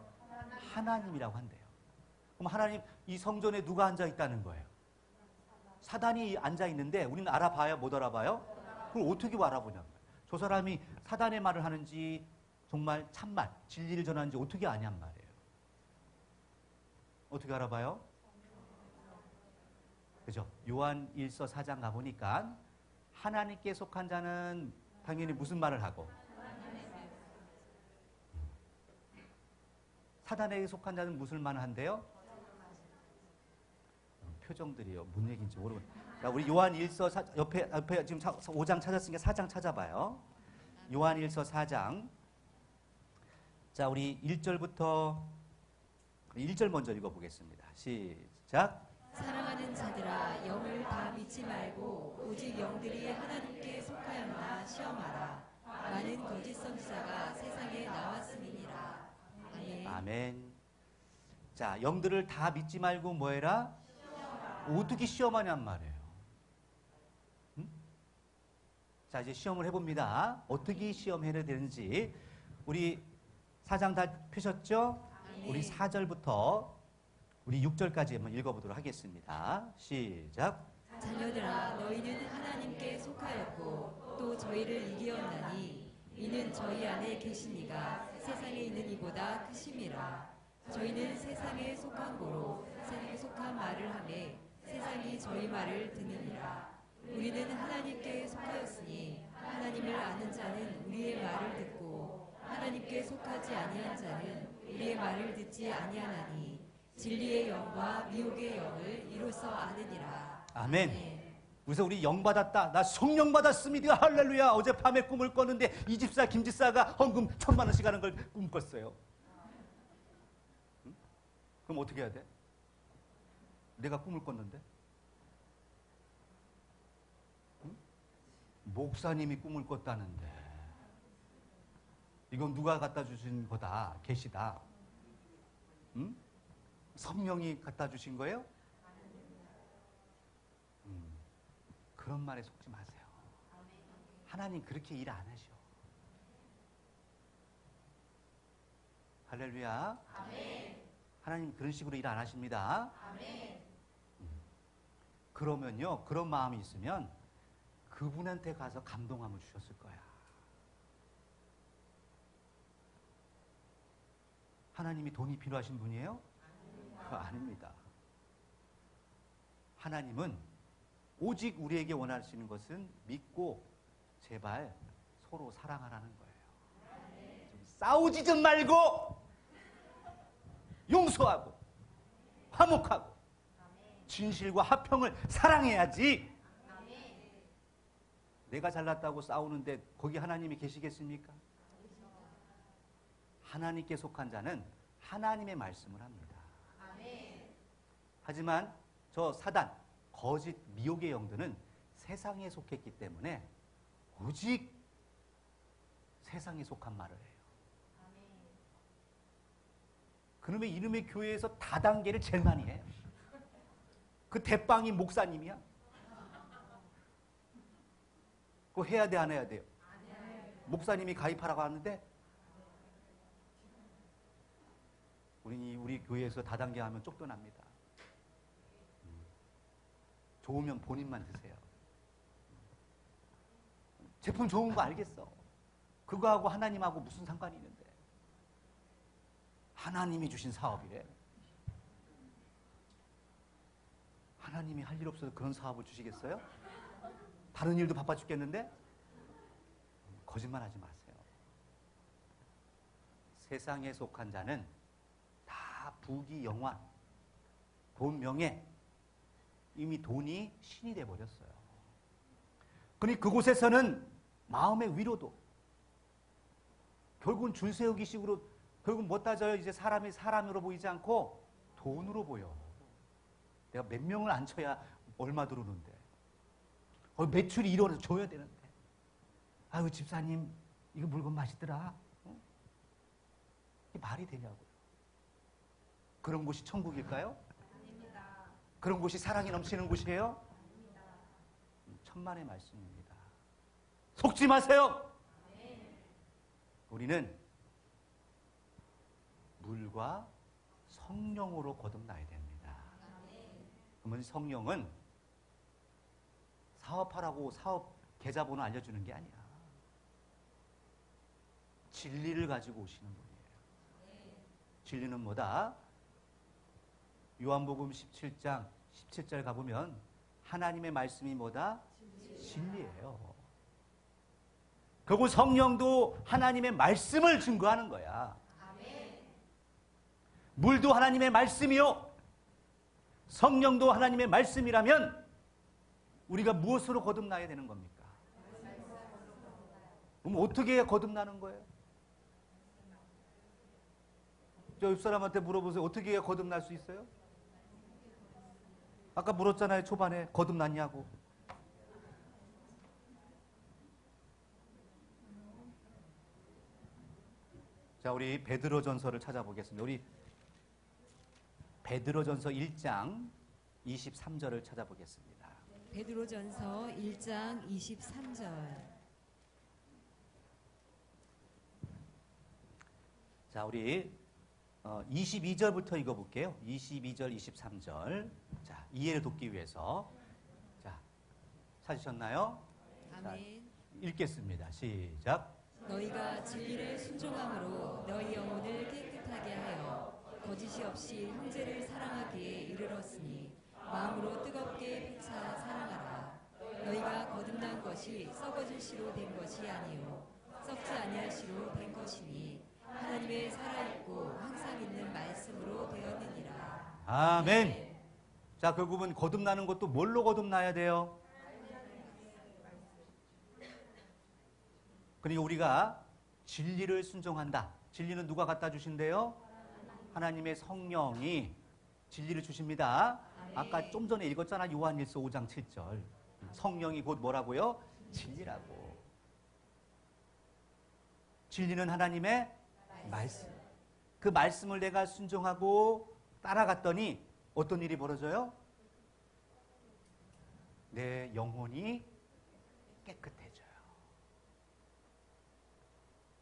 하나님이라고 한대요. 그럼 하나님 이 성전에 누가 앉아 있다는 거예요? 사단이 앉아 있는데 우리는 알아봐요? 못 알아봐요? 그걸 어떻게 알아보냐고요. 저 사람이 사단의 말을 하는지 정말 참말, 진리를 전하는지 어떻게 아냔 말이에요. 어떻게 알아봐요? 그죠? 요한 1서 4장 가보니까 하나님께 속한 자는 당연히 무슨 말을 하고 사단에게 속한 자는 무슨 말을 한대요? 표정들이요. 뭔 얘기인지 모르고. 우리 요한 1서 옆에 지금 5장 찾았으니까 4장 찾아봐요. 요한 1서 4장. 자, 우리 1절부터 1절 먼저 읽어보겠습니다. 시작. 사랑하는 자들아 영을 다 믿지 말고 오직 영들이 하나님께 속하였나 시험하라. 많은 거짓 선지자가 세상에 나왔음이니라. 아멘. 아멘. 자, 영들을 다 믿지 말고 뭐해라? 어떻게 시험하냔 말이에요. 자, 이제 시험을 해봅니다. 어떻게 시험해야 되는지. 우리 4장 다 펴셨죠? 우리 4절부터 우리 6절까지 한번 읽어보도록 하겠습니다. 시작. 자녀들아 너희는 하나님께 속하였고 또 저희를 이기었나니 이는 저희 안에 계신 이가 세상에 있는 이보다 크심이라. 저희는 세상에 속한 고로 세상에 속한 말을 하매 세상이 저희 말을 듣느니라. 우리는 하나님께 속하였으니 하나님을 아는 자는 우리의 말을 듣고 하나님께 속하지 아니한 자는 우리의 말을 듣지 아니하나니 진리의 영과 미혹의 영을 이로써 아느니라. 아멘. 그래서 우리 영 받았다. 나 성령 받았습니다. 할렐루야. 어젯밤에 꿈을 꿨는데 이 집사 김 집사가 헌금 1,000만 원씩 하는 걸 꿈꿨어요. 응? 그럼 어떻게 해야 돼? 내가 꿈을 꿨는데? 응? 목사님이 꿈을 꿨다는데 이건 누가 갖다 주신 거다. 계시다. 응? 성령이 갖다 주신 거예요? 그런 말에 속지 마세요. 하나님 그렇게 일 안 하셔. 할렐루야. 하나님 그런 식으로 일 안 하십니다. 그러면요, 그런 마음이 있으면 그분한테 가서 감동함을 주셨을 거야. 하나님이 돈이 필요하신 분이에요? 그거 아닙니다. 하나님은 오직 우리에게 원하시는 것은 믿고 제발 서로 사랑하라는 거예요. 좀 싸우지 좀 말고 용서하고 화목하고 진실과 화평을 사랑해야지. 내가 잘났다고 싸우는데 거기 하나님이 계시겠습니까? 하나님께 속한 자는 하나님의 말씀을 합니다. 하지만 저 사단, 거짓 미혹의 영들은 세상에 속했기 때문에 오직 세상에 속한 말을 해요. 그놈의 이놈의 교회에서 다단계를 제일 많이 해요. 그 대빵이 목사님이야? 그거 해야 돼, 안 해야 돼요? 목사님이 가입하라고 하는데 우리 교회에서 다단계 하면 쫓겨납니다. 좋으면 본인만 드세요. 제품 좋은 거 알겠어. 그거하고 하나님하고 무슨 상관이 있는데? 하나님이 주신 사업이래. 하나님이 할 일 없어서 그런 사업을 주시겠어요? 다른 일도 바빠 죽겠는데? 거짓말하지 마세요. 세상에 속한 자는 다 부귀 영화, 돈 명예, 이미 돈이 신이 돼 버렸어요. 그러니 그곳에서는 마음의 위로도 결국은 줄 세우기 식으로 결국 못 따져요. 이제 사람이 사람으로 보이지 않고 돈으로 보여. 내가 몇 명을 앉혀야 얼마 들어오는데 매출이 1원에서 줘야 되는데 아유 집사님 이거 물건 맛있더라. 이게 말이 되냐고요. 그런 곳이 천국일까요? 아닙니다. 그런 곳이 사랑이 넘치는 곳이에요? 아닙니다. 천만의 말씀입니다. 속지 마세요. 우리는 물과 성령으로 거듭나야 됩니다. 그러면 성령은 사업하라고 사업 계좌번호 알려주는 게 아니야. 진리를 가지고 오시는 분이에요. 진리는 뭐다? 요한복음 17장 17절 가보면 하나님의 말씀이 뭐다? 진리예요. 결국 성령도 하나님의 말씀을 증거하는 거야. 물도 하나님의 말씀이요. 성령도 하나님의 말씀이라면 우리가 무엇으로 거듭나야 되는 겁니까? 그럼 어떻게 해야 거듭나는 거예요? 저 옆사람한테 물어보세요. 어떻게 해야 거듭날 수 있어요? 아까 물었잖아요. 초반에 거듭났냐고. 자, 우리 베드로전서를 찾아보겠습니다. 우리 베드로전서 1장 23절을 찾아보겠습니다. 베드로전서 1장 23절. 자, 우리 22절부터 읽어볼게요. 22절, 23절. 자, 이해를 돕기 위해서. 자, 찾으셨나요? 아멘. 자, 읽겠습니다. 시작. 너희가 진리를 순종함으로 너희 영혼을 깨끗하게 하여 거짓이 없이 형제를 사랑하기에 이르렀으니 마음으로 뜨겁게 피차 사랑하라. 너희가 거듭난 것이 썩어질 시로 된 것이 아니요 썩지 아니할 시로 된 것이니 하나님의 살아있고 항상 있는 말씀으로 되었느니라. 아멘. 자, 결국은 거듭나는 것도 뭘로 거듭나야 돼요? 그러니까 우리가 진리를 순종한다. 진리는 누가 갖다 주신대요? 하나님의 성령이 진리를 주십니다. 아까 좀 전에 읽었잖아. 요한일서 5장 7절. 성령이 곧 뭐라고요? 진리라고. 진리는 하나님의 말씀. 그 말씀을 내가 순종하고 따라갔더니 어떤 일이 벌어져요? 내 영혼이 깨끗해져요.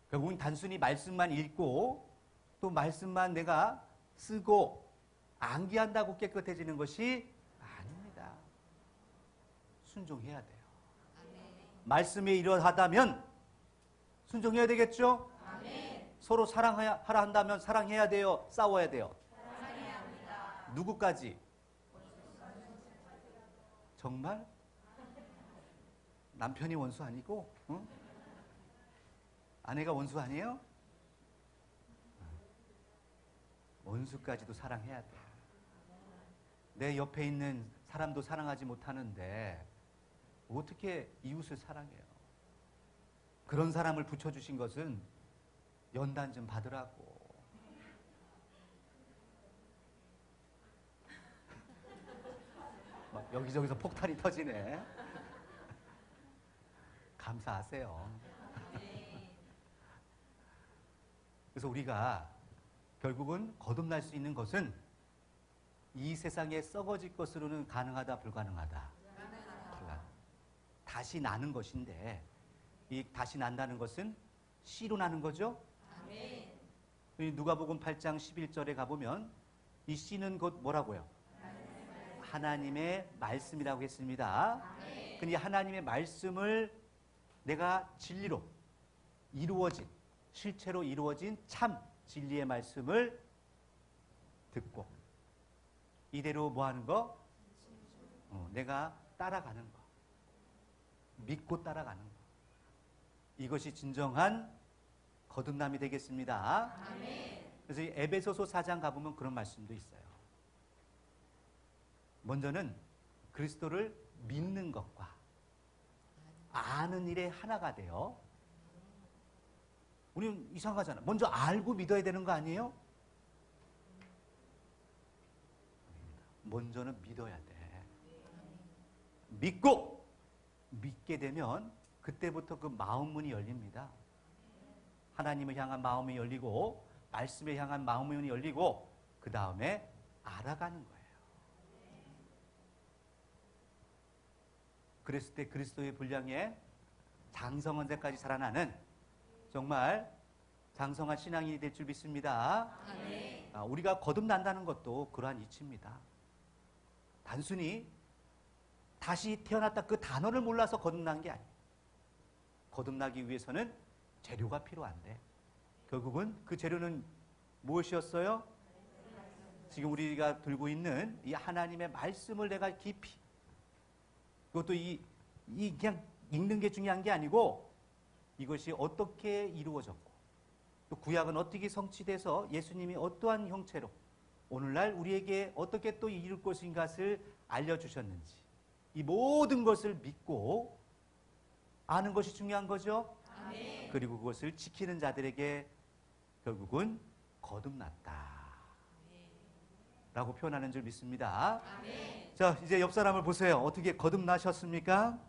결국은 단순히 말씀만 읽고 또 말씀만 내가 쓰고 암기한다고 깨끗해지는 것이 아닙니다. 순종해야 돼요. 말씀에 이러하다면 순종해야 되겠죠? 서로 사랑하라 한다면 사랑해야 돼요? 싸워야 돼요? 사랑해야 합니다. 누구까지? 정말? 남편이 원수 아니고? 응? 아내가 원수 아니에요? 원수까지도 사랑해야 돼요. 내 옆에 있는 사람도 사랑하지 못하는데 어떻게 이웃을 사랑해요? 그런 사람을 붙여주신 것은 연단 좀 받으라고. 막 여기저기서 폭탄이 터지네. 감사하세요. 그래서 우리가 결국은 거듭날 수 있는 것은 이 세상에 썩어질 것으로는 가능하다, 불가능하다? 불가능. 다시 나는 것인데 이 다시 난다는 것은 씨로 나는 거죠? 누가복음 8장 11절에 가보면 이 씨는 곧 뭐라고요? 하나님의 말씀이라고 했습니다. 근데 하나님의 말씀을 내가 진리로 이루어진, 실체로 이루어진 참 진리의 말씀을 듣고 이대로 뭐 하는 거? 내가 따라가는 거. 믿고 따라가는 거. 이것이 진정한 거듭남이 되겠습니다. 아멘. 그래서 이 에베소서 4장 가보면 그런 말씀도 있어요. 먼저는 그리스도를 믿는 것과 아는 일에 하나가 돼요. 우리는 이상하잖아. 먼저 알고 믿어야 되는 거 아니에요? 먼저는 믿어야 돼. 믿고 믿게 되면 그때부터 그 마음 문이 열립니다. 하나님을 향한 마음이 열리고 말씀에 향한 마음 문이 열리고 그 다음에 알아가는 거예요. 그랬을 때 그리스도의 분량에 장성한 데까지 살아나는 정말 장성한 신앙인이 될 줄 믿습니다. 아멘. 우리가 거듭난다는 것도 그러한 이치입니다. 단순히 다시 태어났다 그 단어를 몰라서 거듭난 게 아니에요. 거듭나기 위해서는 재료가 필요한데 결국은 그 재료는 무엇이었어요? 지금 우리가 들고 있는 이 하나님의 말씀을 내가 깊이, 그것도 이 그냥 읽는 게 중요한 게 아니고 이것이 어떻게 이루어졌고 또 구약은 어떻게 성취돼서 예수님이 어떠한 형체로 오늘날 우리에게 어떻게 또 이룰 것인가를 알려주셨는지 이 모든 것을 믿고 아는 것이 중요한 거죠. 아멘. 그리고 그것을 지키는 자들에게 결국은 거듭났다 라고 표현하는 줄 믿습니다. 아멘. 자, 이제 옆 사람을 보세요. 어떻게 거듭나셨습니까?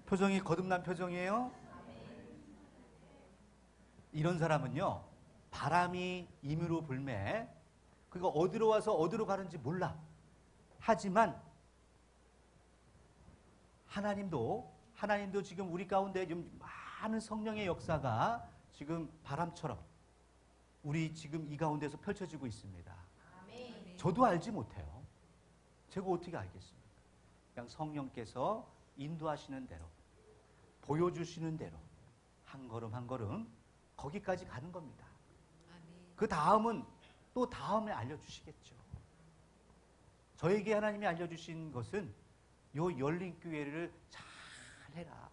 표정이 거듭난 표정이에요? 이런 사람은요, 바람이 임으로 불매, 그가 어디로 와서 어디로 가는지 몰라. 하지만 하나님도 지금 우리 가운데 좀 많은 성령의 역사가 지금 바람처럼 우리 지금 이 가운데서 펼쳐지고 있습니다. 아멘. 저도 알지 못해요. 제가 어떻게 알겠습니까? 그냥 성령께서 인도하시는 대로, 보여주시는 대로 한 걸음 한 걸음 거기까지 가는 겁니다. 아멘. 그 다음은 또 다음에 알려주시겠죠. 저에게 하나님이 알려주신 것은 요 열린 교회를 잘 해라.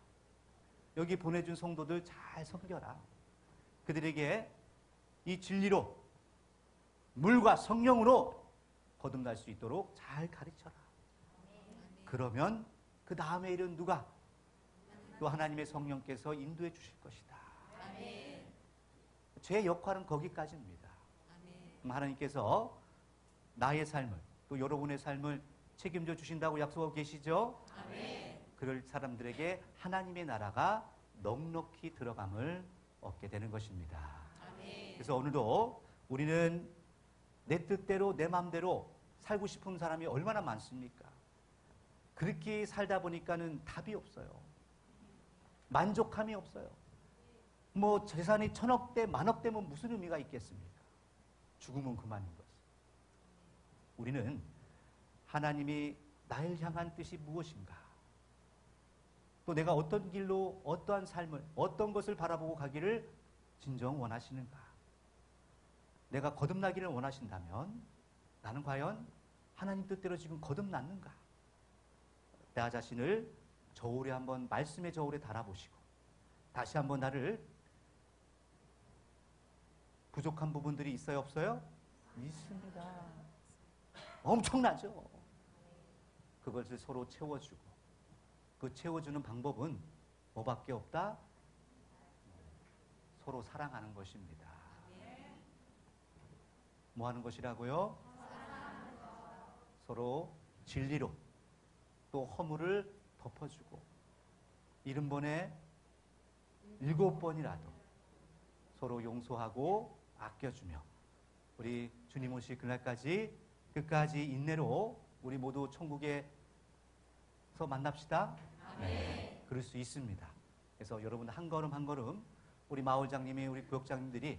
여기 보내준 성도들 잘 섬겨라. 그들에게 이 진리로 물과 성령으로 거듭날 수 있도록 잘 가르쳐라. 그러면 그 다음에 일은 누가? 또 하나님의 성령께서 인도해 주실 것이다. 아멘. 제 역할은 거기까지입니다. 아멘. 하나님께서 나의 삶을 또 여러분의 삶을 책임져 주신다고 약속하고 계시죠? 아멘. 그럴 사람들에게 하나님의 나라가 넉넉히 들어감을 얻게 되는 것입니다. 아멘. 그래서 오늘도 우리는 내 뜻대로 내 마음대로 살고 싶은 사람이 얼마나 많습니까? 그렇게 살다 보니까는 답이 없어요. 만족함이 없어요. 뭐 재산이 1000억대, 만억대면 무슨 의미가 있겠습니까? 죽으면 그만인 거죠. 우리는 하나님이 나를 향한 뜻이 무엇인가? 또 내가 어떤 길로 어떠한 삶을, 어떤 것을 바라보고 가기를 진정 원하시는가? 내가 거듭나기를 원하신다면 나는 과연 하나님 뜻대로 지금 거듭났는가? 나 자신을 저울에 한번 말씀의 저울에 달아보시고 다시 한번 나를 부족한 부분들이 있어요, 없어요? 있습니다. 엄청나죠. 그것을 서로 채워주고 그 채워주는 방법은 뭐밖에 없다? 서로 사랑하는 것입니다. 뭐 하는 것이라고요? 서로 진리로 또 허물을 덮어주고 70번에 7번이라도 서로 용서하고 아껴주며 우리 주님 오실 그날까지 끝까지 인내로 우리 모두 천국에서 만납시다. 네, 그럴 수 있습니다. 그래서 여러분 한 걸음 한 걸음 우리 마을장님이 우리 구역장님들이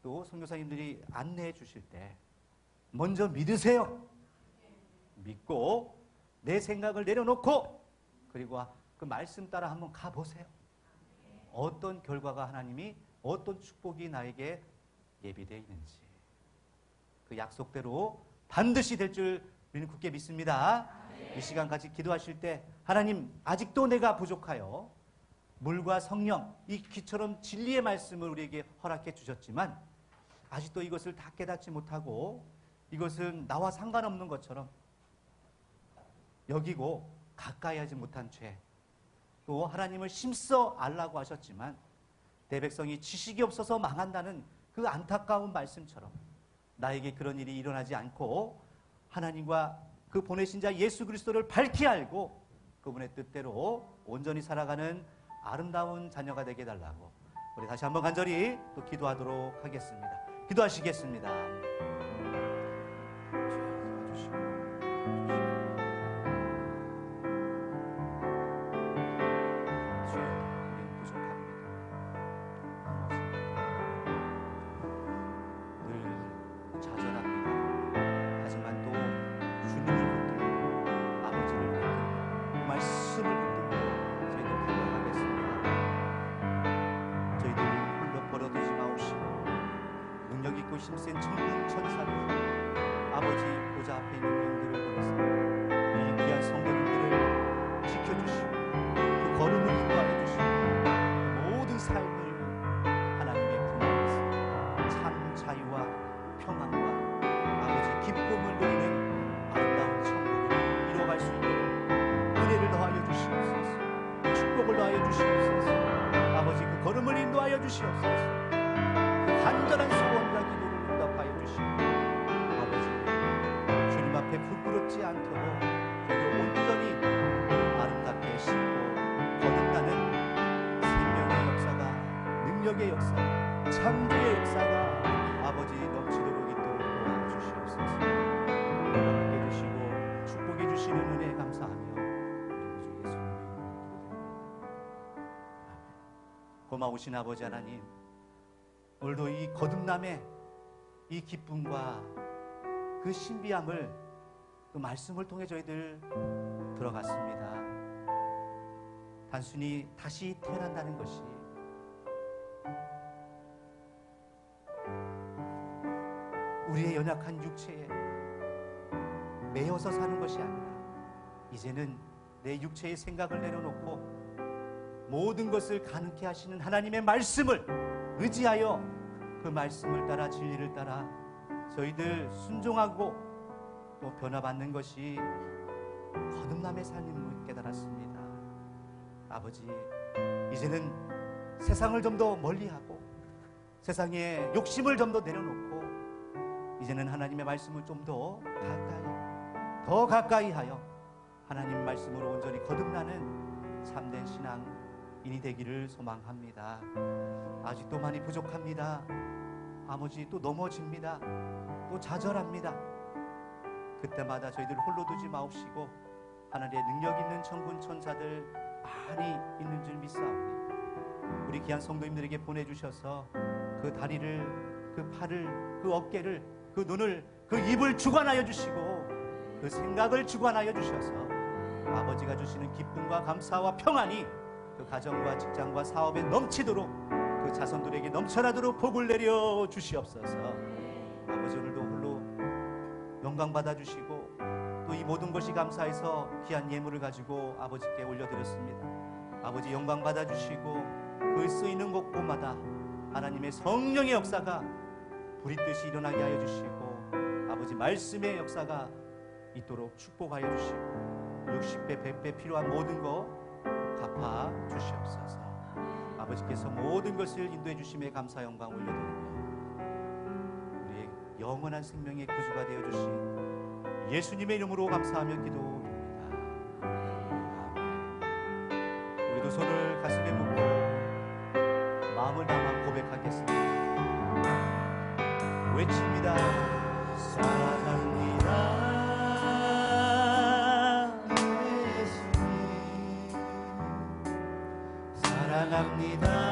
또 선교사님들이 안내해 주실 때 먼저 믿으세요. 믿고 내 생각을 내려놓고 그리고 그 말씀 따라 한번 가보세요. 어떤 결과가 하나님이 어떤 축복이 나에게 예비되어 있는지 그 약속대로 반드시 될 줄 우리는 굳게 믿습니다. 이 시간 같이 기도하실 때 하나님 아직도 내가 부족하여 물과 성령 이 귀처럼 진리의 말씀을 우리에게 허락해 주셨지만 아직도 이것을 다 깨닫지 못하고 이것은 나와 상관없는 것처럼 여기고 가까이 하지 못한 죄, 또 하나님을 심써 알라고 하셨지만 내 백성이 지식이 없어서 망한다는 그 안타까운 말씀처럼 나에게 그런 일이 일어나지 않고 하나님과 그 보내신 자 예수 그리스도를 밝히 알고 그분의 뜻대로 온전히 살아가는 아름다운 자녀가 되게 해달라고 우리 다시 한번 간절히 또 기도하도록 하겠습니다. 기도하시겠습니다. 힘센 천군 천사를 아버지 보좌 앞에 있는 영들을 보내서 이 귀한 성도님들을 지켜주시고 그 걸음을 인도하여 주시고 모든 삶을 하나님의 품 안에서 참 자유와 평안과 아버지 기쁨을 누리는 아름다운 천국을 이루어갈 수 있도록 은혜를 더하여 주시옵소서. 축복을 더하여 주시옵소서. 아버지 그 걸음을 인도하여 주시옵소서. 그 간절한 소원과 기도를 응답하여 주시고 아버지 주님 앞에 부끄럽지 않도록 저희도 온전히 아름답게 싣고 거듭나는 생명의 역사가, 능력의 역사가, 창조의 역사가 아버지 넘치도록 있도록 도와주시옵소서. 함께 주시고 축복해 주시는 은혜에 감사하며 우리 구주 예수님의 기도드립니다. 아멘. 고마우신 아버지 하나님, 오늘도 이 거듭남의 이 기쁨과 그 신비함을 그 말씀을 통해 저희들 들어갔습니다. 단순히 다시 태어난다는 것이 우리의 연약한 육체에 매여서 사는 것이 아니라 이제는 내 육체의 생각을 내려놓고 모든 것을 가능케 하시는 하나님의 말씀을 의지하여 그 말씀을 따라 진리를 따라 저희들 순종하고 또 변화받는 것이 거듭남의 삶임을 깨달았습니다. 아버지, 이제는 세상을 좀 더 멀리하고 세상의 욕심을 좀 더 내려놓고 이제는 하나님의 말씀을 좀 더 가까이 하여 하나님 말씀으로 온전히 거듭나는 참된 신앙인이 되기를 소망합니다. 아직도 많이 부족합니다. 아버지, 또 넘어집니다. 또 좌절합니다. 그때마다 저희들 홀로 두지 마옵시고 하나님의 능력 있는 천군 천사들 많이 있는 줄 믿사오니 우리 귀한 성도님들에게 보내주셔서 그 다리를, 그 팔을, 그 어깨를, 그 눈을, 그 입을 주관하여 주시고 그 생각을 주관하여 주셔서 아버지가 주시는 기쁨과 감사와 평안이 그 가정과 직장과 사업에 넘치도록 그 자손들에게 넘쳐나도록 복을 내려 주시옵소서. 아버지, 오늘도 홀로 영광 받아주시고 또 이 모든 것이 감사해서 귀한 예물을 가지고 아버지께 올려드렸습니다. 아버지, 영광 받아주시고 그 쓰이는 곳곳마다 하나님의 성령의 역사가 불이듯이 일어나게 하여 주시고 아버지 말씀의 역사가 있도록 축복하여 주시고 60배 100배 필요한 모든 것 갚아 주시옵소서. 아버지께서 모든 것을 인도해 주심에 감사 영광 올려드리며 우리의 영원한 생명의 구주가 되어 주신 예수님의 이름으로 감사하며 기도드립니다. 아멘. 우리 두 손을 가슴에 묻고 마음을 담아 고백하겠습니다. 외칩니다. 사랑합니다. 예수님 사랑합니다.